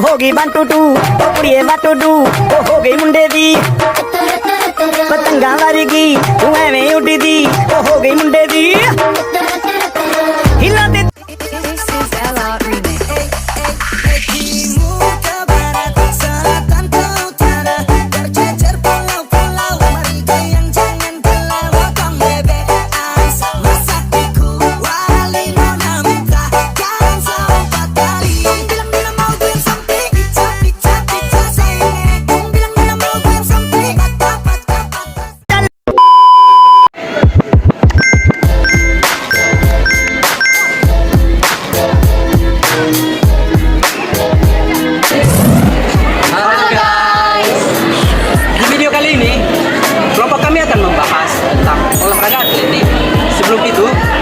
हो गई 1 2 2 ओ कुड़िए 1 2 2 ओ हो गई मुंडे दी पतंगा वारीगी तू एवें उड़ी दी ओ हो गई मुंडे दी हिला दे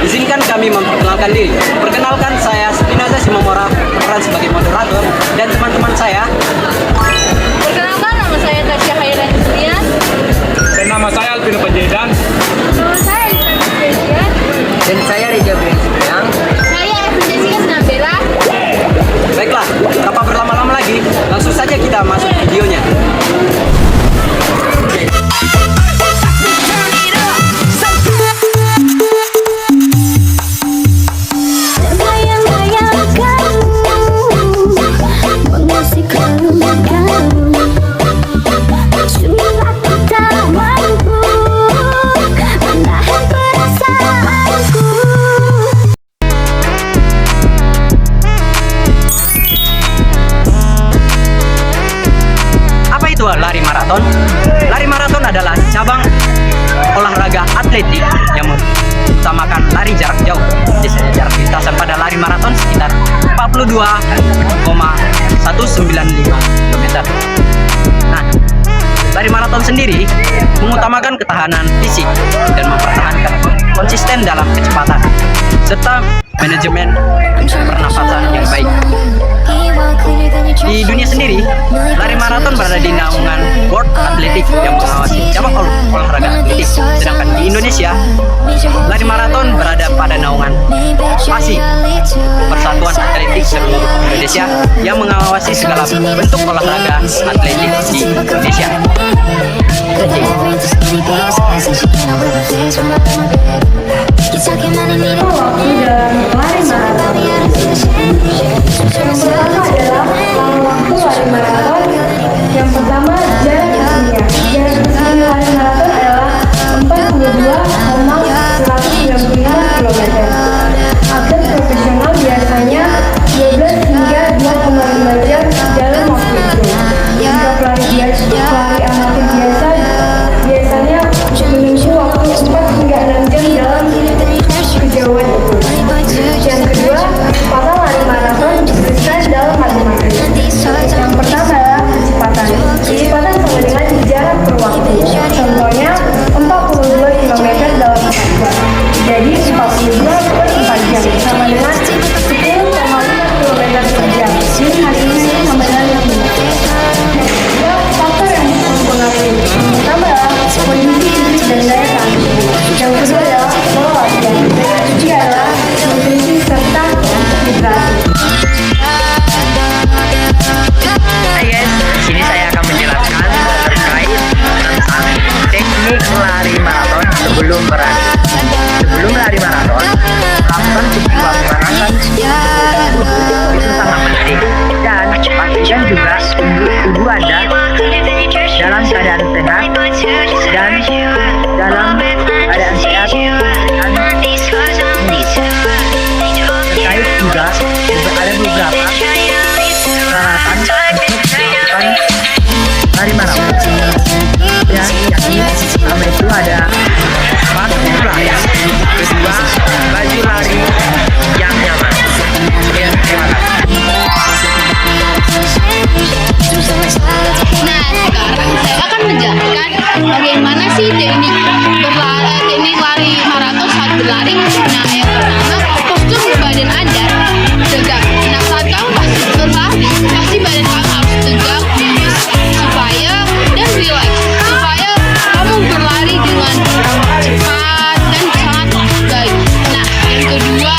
izinkan kami memperkenalkan diri. Perkenalkan, saya Spinoza Simomora, berperan sebagai moderator, dan teman-teman saya. Perkenalkan, nama saya Tasya Hairan Julian. Dan nama saya Alvino Panjaitan. Nama saya Alvino Panjaitan. Dan saya Reja Brian. Saya Evan Jessica Senabela. Baiklah, tanpa berlama-lama lagi, langsung saja kita masuk videonya. Lari maraton. Lari maraton adalah cabang olahraga atletik yang mengutamakan lari jarak jauh. Jadi jarak lintasan pada lari maraton sekitar 42,195 km. Nah, lari maraton sendiri mengutamakan ketahanan fisik dan mempertahankan konsisten dalam kecepatan serta manajemen pernafasan yang baik. Di dunia sendiri, lari maraton berada di naungan World Athletics yang mengawasi cabang olahraga atletik. Sedangkan di Indonesia, lari maraton berada pada naungan PASI, Persatuan Atletik Seluruh Indonesia, yang mengawasi segala bentuk olahraga atletik di Indonesia. Yang pertama, jarak tempuhnya. Jarak tempuh lari maraton adalah 42,195 km. Atlet profesional biasanya 12 hingga 2,5 jam dalam waktu itu. Jika pelari amatir biasa biasanya menempuh waktu 4 hingga 6 jam dalam kejauhan itu. Yang kedua, para lari maraton diberikan dalam matematik. Yang pertama adalah kecepatan. Kecepatan sama dengan jarak per waktu. Contohnya 42 km dalam 4 jam. Jadi 42 per 4 jam sama dengan 10,5 km per jam. Ini hasilnya sama dengan 5 menit. Kedua, faktor yang mempengaruhi. Yang pertama adalah kondisi fisik dan daya tahan tubuh. Yang kedua adalah pola latihan. Yang ketiga adalah nutrisi serta hidrasi. Sini saya akan menjelaskan terkait tentang teknik lari maraton sebelum berlari. Sebelum lari maraton, lakukan sebuah pemanasan itu sangat penting, dan pastikan juga tubuh Anda dalam keadaan sehat dan dalam keadaan sehat terkait juga ada beberapa peralatan lari maraton yang pertama itu ada sepatu lari, kedua baju lari yang nyaman. Terima kasih. Nah, sekarang saya akan menjelaskan bagaimana sih teknik lari maraton saat berlari. Nah, yang pertama, postur badan Anda tegak. Nah, saat kamu berlari, pasti badan kamu harus tegak, supaya dan relax, supaya kamu berlari dengan cepat dan sangat baik. Nah, yang kedua,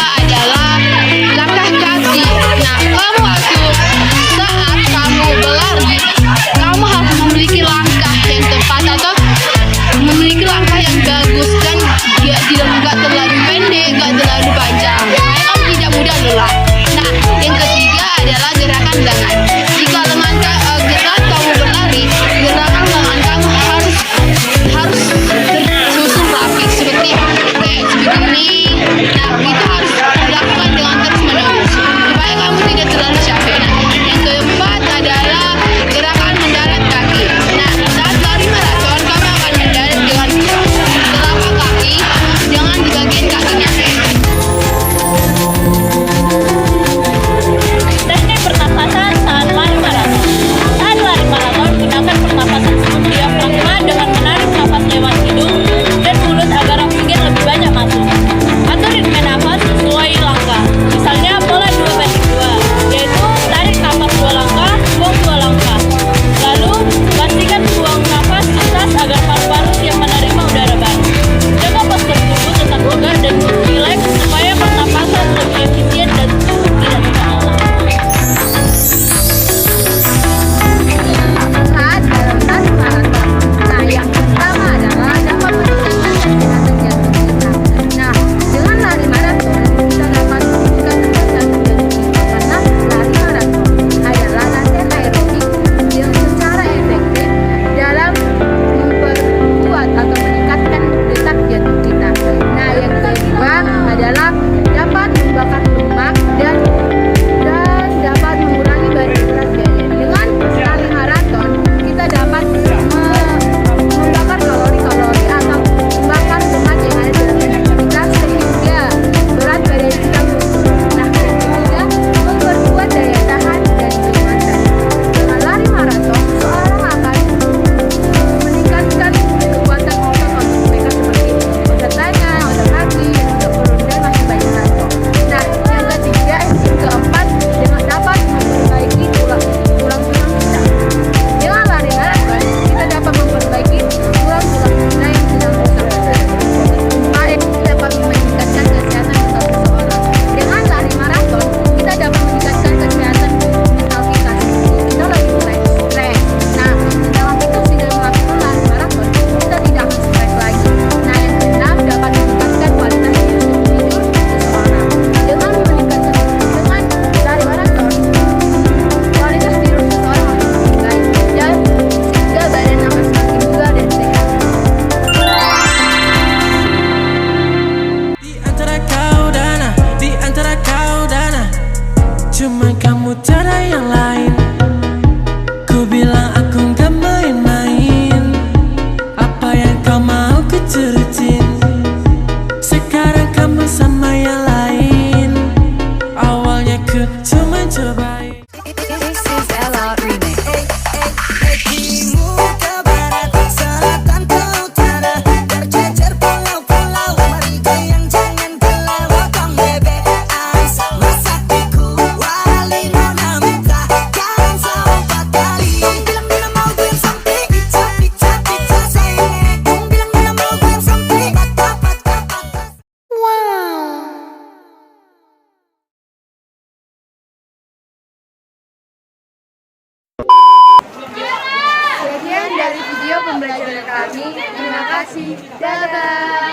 sekian dari video pembelajaran kami. Terima kasih. Dadah.